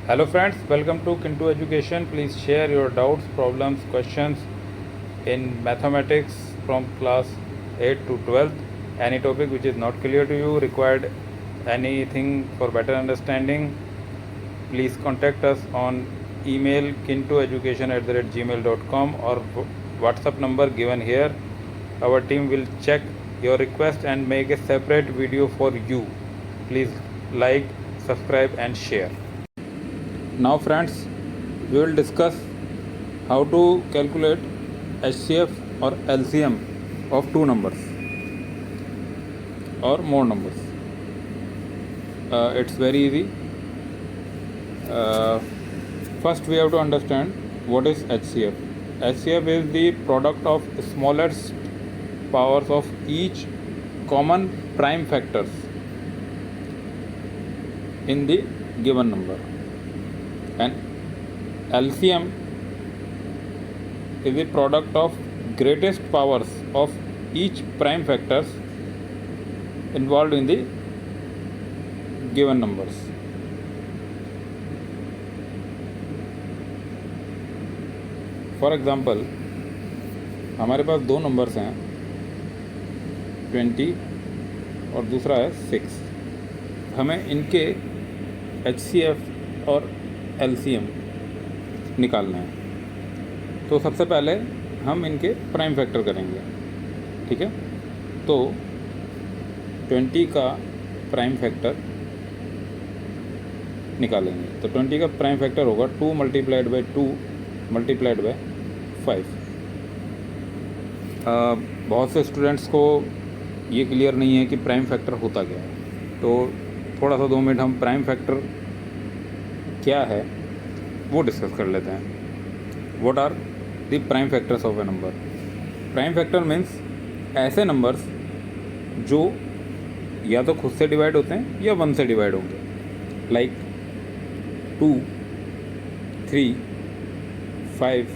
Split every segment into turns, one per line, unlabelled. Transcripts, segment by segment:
Hello friends, welcome to Kintu Education. Please share your doubts, problems, questions in mathematics from class 8 to 12th. Any topic which is not clear to you, required anything for better understanding, please contact us on email kintueducation@gmail.com or WhatsApp number given here. Our team will check your request and make a separate video for you. Please like, subscribe and share. Now friends, we will discuss how to calculate HCF or LCM of two numbers or more numbers. It's very easy. First we have to understand what is HCF. HCF is the product of smallest powers of each common prime factors in the given number. And LCM is the product of greatest powers of each prime factors involved in the given numbers. For example हमारे पास दो numbers हैं 20 और दूसरा है 6. हमें इनके HCF और LCM निकालना है. तो सबसे पहले हम इनके प्राइम फैक्टर करेंगे. ठीक है, तो 20 का प्राइम फैक्टर निकालेंगे. तो 20 का प्राइम फैक्टर होगा 2 मल्टीप्लाइड बाई 2 मल्टीप्लाइड बाई 5. बहुत से स्टूडेंट्स को ये क्लियर नहीं है कि प्राइम फैक्टर होता क्या है. तो थोड़ा सा 2 मिनट हम प्राइम फैक्टर क्या है वो डिस्कस कर लेते हैं. What are the prime factors of a number. Prime factor means ऐसे नंबर्स जो या तो खुद से डिवाइड होते हैं या 1 से डिवाइड होंगे. लाइक 2, 3, 5,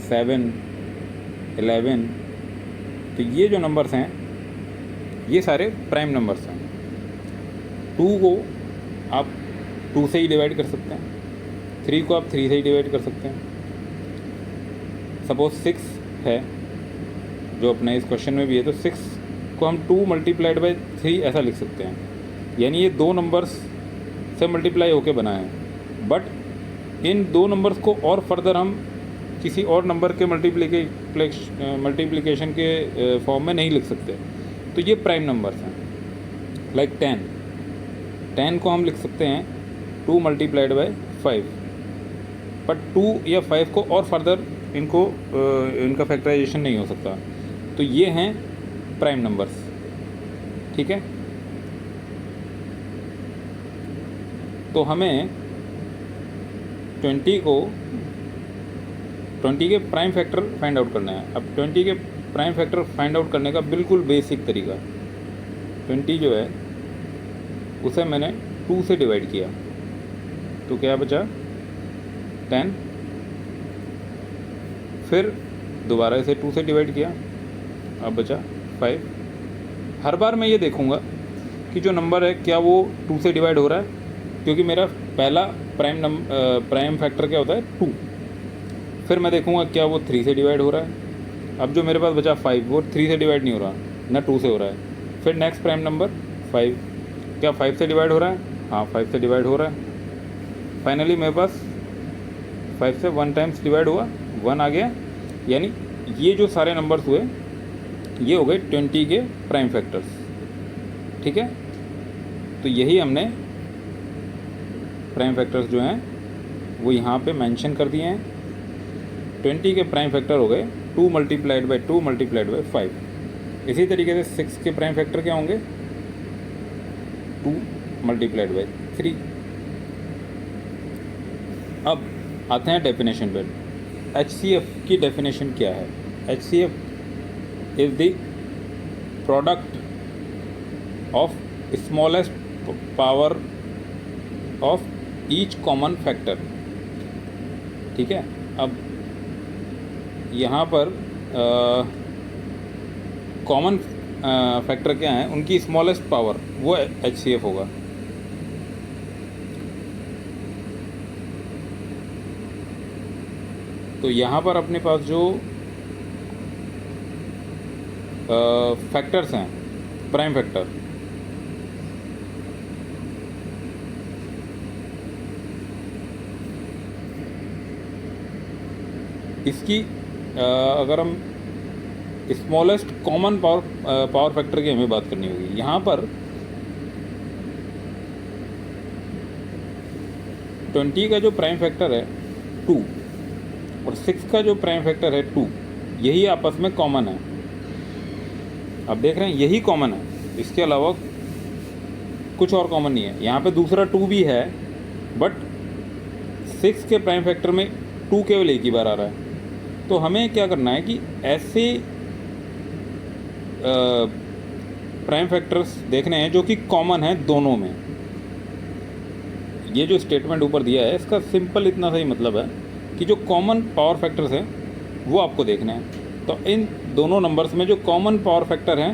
7, 11. तो ये जो नंबर्स हैं ये सारे प्राइम नंबर्स हैं. 2 को आप 2 से ही डिवाइड कर सकते हैं. 3 को आप 3 से ही डिवाइड कर सकते हैं. सपोज 6 है जो अपने इस क्वेश्चन में भी है, तो 6 को हम 2 मल्टीप्लाइड बाई 3 ऐसा लिख सकते हैं. यानी ये दो नंबर्स से मल्टीप्लाई होके बना है. बट इन दो नंबर्स को और फर्दर हम किसी और नंबर के मल्टीप्लिकेशन के फॉर्म में नहीं लिख सकते. तो ये प्राइम नंबर्स हैं. लाइक 10 को हम लिख सकते हैं 2 मल्टीप्लाइड बाई 5. बट 2 या 5 को और फर्दर इनका फैक्टराइजेशन नहीं हो सकता. तो ये हैं प्राइम नंबर्स. ठीक है, तो हमें 20 के प्राइम फैक्टर फाइंड आउट करना है. अब 20 के प्राइम फैक्टर फाइंड आउट करने का बिल्कुल बेसिक तरीका, 20 जो है उसे मैंने 2 से डिवाइड किया तो क्या बचा 10. फिर दोबारा इसे 2 से डिवाइड किया, अब बचा 5. हर बार मैं ये देखूँगा कि जो नंबर है क्या वो 2 से डिवाइड हो रहा है, क्योंकि मेरा पहला प्राइम फैक्टर क्या होता है 2. फिर मैं देखूँगा क्या वो 3 से डिवाइड हो रहा है. अब जो मेरे पास बचा 5 वो 3 से डिवाइड नहीं हो रहा ना 2 से हो रहा है. फिर नेक्स्ट प्राइम नंबर 5, क्या 5 से डिवाइड हो रहा है? हाँ, 5 से डिवाइड हो रहा है. फाइनली मेरे पास 5 से 1 टाइम्स डिवाइड हुआ, 1 आ गया. यानी ये जो सारे नंबर्स हुए ये हो गए 20 के प्राइम फैक्टर्स. ठीक है, तो यही हमने प्राइम फैक्टर्स जो हैं वो यहाँ पे मेंशन कर दिए हैं. 20 के प्राइम फैक्टर हो गए 2 मल्टीप्लाइड बाई 2 मल्टीप्लाइड बाई 5. इसी तरीके से 6 के प्राइम फैक्टर क्या होंगे 2 मल्टीप्लाइड बाई 3. अब आते हैं डेफिनेशन पर. HCF की डेफिनेशन क्या है? HCF is the product of smallest power of each common factor. ठीक है, अब यहाँ पर कॉमन फैक्टर क्या है, उनकी स्मॉलेस्ट पावर, वो HCF होगा. तो यहाँ पर अपने पास जो फैक्टर्स हैं, प्राइम फैक्टर, इसकी अगर हम स्मॉलेस्ट कॉमन पावर फैक्टर की हमें बात करनी होगी। यहाँ पर 20 का जो प्राइम फैक्टर है 2 और 6 का जो प्राइम फैक्टर है 2, यही आपस में कॉमन है। आप देख रहे हैं यही कॉमन है, इसके अलावा कुछ और कॉमन नहीं है। यहाँ पे दूसरा 2 भी है, बट 6 के प्राइम फैक्टर में 2 केवल एक ही बार आ रहा है। तो हमें क्या करना है कि ऐसे प्राइम फैक्टर्स देखने हैं जो कि कॉमन है दोनों में। ये जो स्टेटमेंट ऊपर दिया है इसका सिंपल इतना सा ही मतलब है कि जो कॉमन पावर फैक्टर्स हैं वो आपको देखना है। तो इन दोनों नंबर्स में जो कॉमन पावर फैक्टर हैं,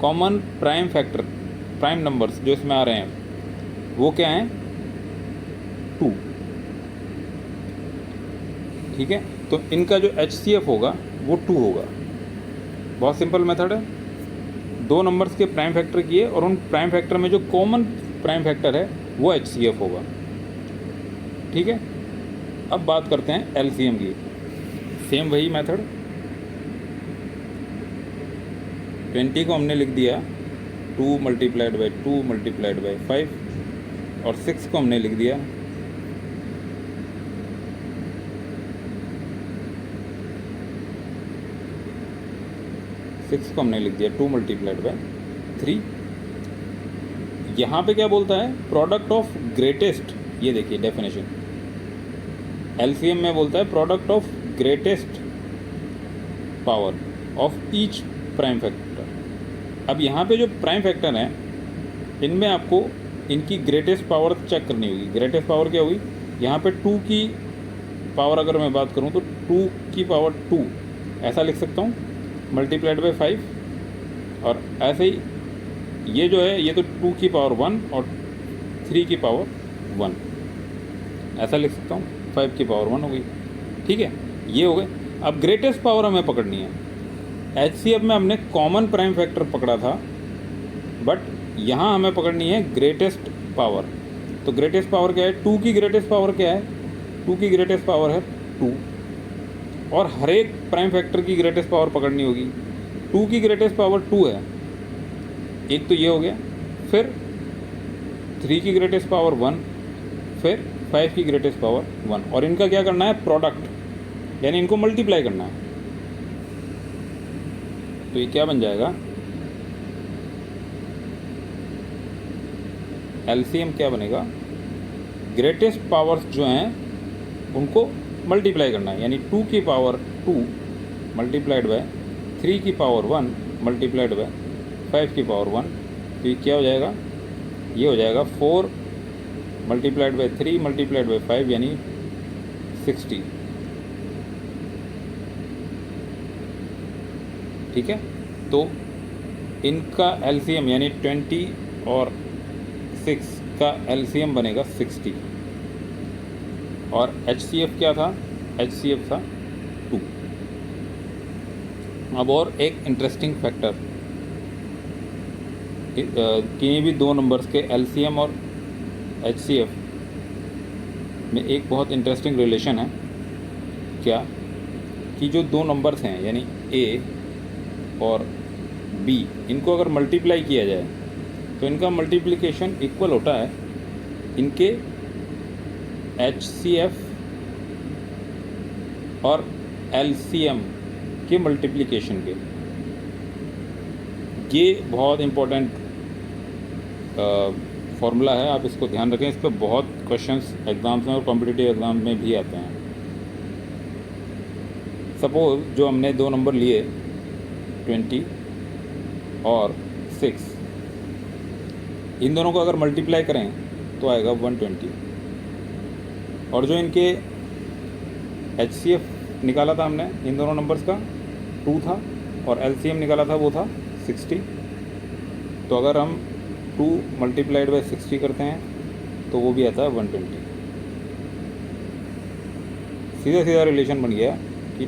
common prime factor, prime numbers जो इसमें आ रहे हैं वो क्या हैं? 2। ठीक है, तो इनका जो HCF होगा वो 2 होगा। बहुत सिंपल मेथड है, दो नंबर्स के प्राइम फैक्टर किए और उन प्राइम फैक्टर में जो कॉमन प्राइम फैक्टर है वो HCF होगा। ठीक है, अब बात करते हैं LCM की। सेम वही मेथड, 20 को हमने लिख दिया 2 मल्टीप्लाइड बाई 2 मल्टीप्लाइड बाई 5 और 6 को हमने लिख दिया 2 मल्टीप्लाइड बाई 3। यहाँ पे क्या बोलता है? प्रोडक्ट ऑफ ग्रेटेस्ट, ये देखिए डेफिनेशन, LCM में बोलता है product of greatest power of each prime factor. अब यहाँ पे जो प्राइम फैक्टर हैं इनमें आपको इनकी ग्रेटेस्ट पावर चेक करनी होगी। ग्रेटेस्ट पावर क्या होगी? यहाँ पे 2 की पावर अगर मैं बात करूँ तो 2 की पावर 2 ऐसा लिख सकता हूँ मल्टीप्लाइड बाई 5, और ऐसे ही ये जो है ये तो 2 की पावर 1 और 3 की पावर 1 ऐसा लिख सकता हूँ, 5 की पावर 1 हो गई। ठीक है, ये हो गए। अब ग्रेटेस्ट पावर हमें पकड़नी है। HCF में हमने कॉमन प्राइम फैक्टर पकड़ा था, बट यहाँ हमें पकड़नी है ग्रेटेस्ट पावर। तो ग्रेटेस्ट पावर क्या है? 2 की ग्रेटेस्ट पावर क्या है? 2 की ग्रेटेस्ट पावर है 2, और हर एक प्राइम फैक्टर की ग्रेटेस्ट पावर पकड़नी होगी। 2 की ग्रेटेस्ट पावर 2 है, एक तो ये हो गया, फिर 3 की ग्रेटेस्ट पावर 1, फिर 5 की ग्रेटेस्ट पावर 1, और इनका क्या करना है? प्रोडक्ट, यानी इनको मल्टीप्लाई करना है। तो ये क्या बन जाएगा? LCM क्या बनेगा? ग्रेटेस्ट पावर्स जो हैं उनको मल्टीप्लाई करना है, यानी 2 की पावर 2 मल्टीप्लाइड बाय 3 की पावर 1 मल्टीप्लाइड बाय 5 की पावर 1। तो ये क्या हो जाएगा? ये हो जाएगा 4 मल्टीप्लाइड बाय 3 मल्टीप्लाइड बाय 5 यानी 60। ठीक है, तो इनका LCM यानी 20 और 6 का LCM बनेगा 60, और HCF क्या था? HCF था 2। अब और एक इंटरेस्टिंग फैक्टर, किन्हीं भी दो नंबर्स के LCM और HCF में एक बहुत इंटरेस्टिंग रिलेशन है। क्या? कि जो दो नंबर्स हैं यानी A और B, इनको अगर मल्टीप्लाई किया जाए तो इनका मल्टीप्लिकेशन इक्वल होता है इनके HCF और LCM के मल्टीप्लिकेशन के। ये बहुत इम्पोर्टेंट फार्मूला है, आप इसको ध्यान रखें। इस पर बहुत क्वेश्चंस एग्ज़ाम्स में और कॉम्पिटिटिव एग्ज़ाम में भी आते हैं। सपोज जो हमने दो नंबर लिए 20 और 6, इन दोनों को अगर मल्टीप्लाई करें तो आएगा 120, और जो इनके HCF निकाला था हमने इन दोनों नंबर्स का 2 था, और LCM निकाला था वो था 60। तो अगर हम 2 मल्टीप्लाइड बाई 60 करते हैं तो वो भी आता है 120। सीधा सीधा रिलेशन बन गया कि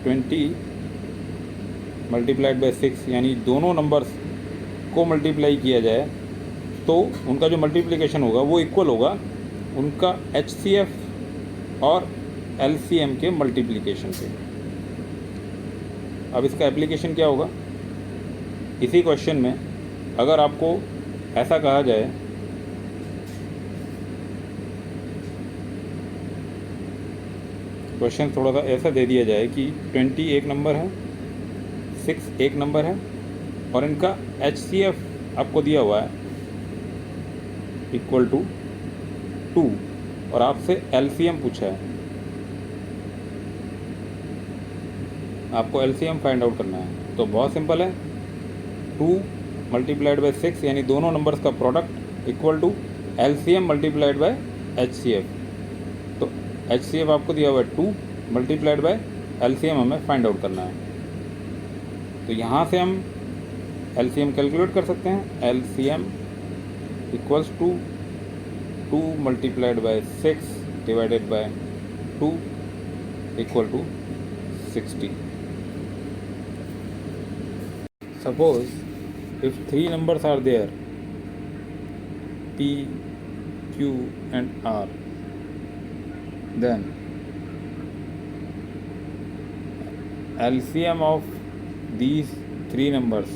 20 मल्टीप्लाइड बाय 6 यानी दोनों नंबर्स को मल्टीप्लाई किया जाए तो उनका जो मल्टीप्लिकेशन होगा वो इक्वल होगा उनका HCF और LCM के मल्टीप्लिकेशन पे। अब इसका एप्लीकेशन क्या होगा? इसी क्वेश्चन में अगर आपको ऐसा कहा जाए क्वेश्चन थोड़ा सा ऐसा दे दिया जाए कि 20 एक नंबर है, 6 एक नंबर है और इनका HCF आपको दिया हुआ है इक्वल टू 2 और आपसे LCM पूछा है, आपको LCM फाइंड आउट करना है। तो बहुत सिंपल है, 2 मल्टीप्लाइड बाय 6 यानी दोनों नंबर्स का product equal to LCM multiplied by HCF। तो HCF आपको दिया हुआ है 2 मल्टीप्लाइड बाय LCM हमें फाइंड आउट करना है। तो यहाँ से हम LCM कैलकुलेट कर सकते हैं। LCM equals to 2 multiplied by 6 divided by 2 equal to 60। Suppose if 3 numbers are there, P, Q and R, then LCM of these 3 numbers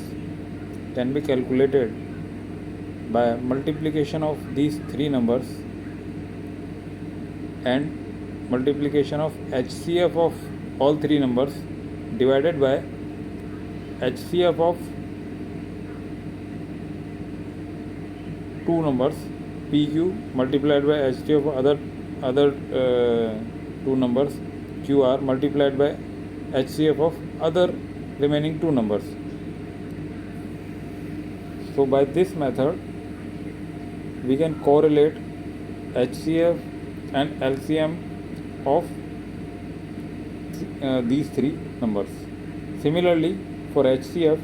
can be calculated by multiplication of these 3 numbers and multiplication of HCF of all 3 numbers divided by HCF of 2 numbers PQ multiplied by HCF of other 2 numbers QR multiplied by HCF of other remaining 2 numbers. So by this method we can correlate HCF and LCM of these 3 numbers. Similarly, for HCF,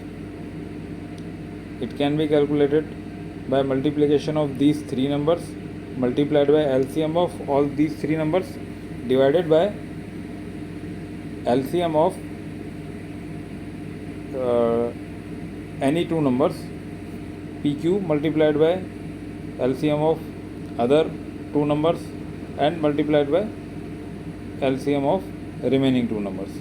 it can be calculated by multiplication of these 3 numbers multiplied by LCM of all these 3 numbers divided by LCM of any 2 numbers PQ multiplied by LCM of other 2 numbers and multiplied by LCM of remaining 2 numbers.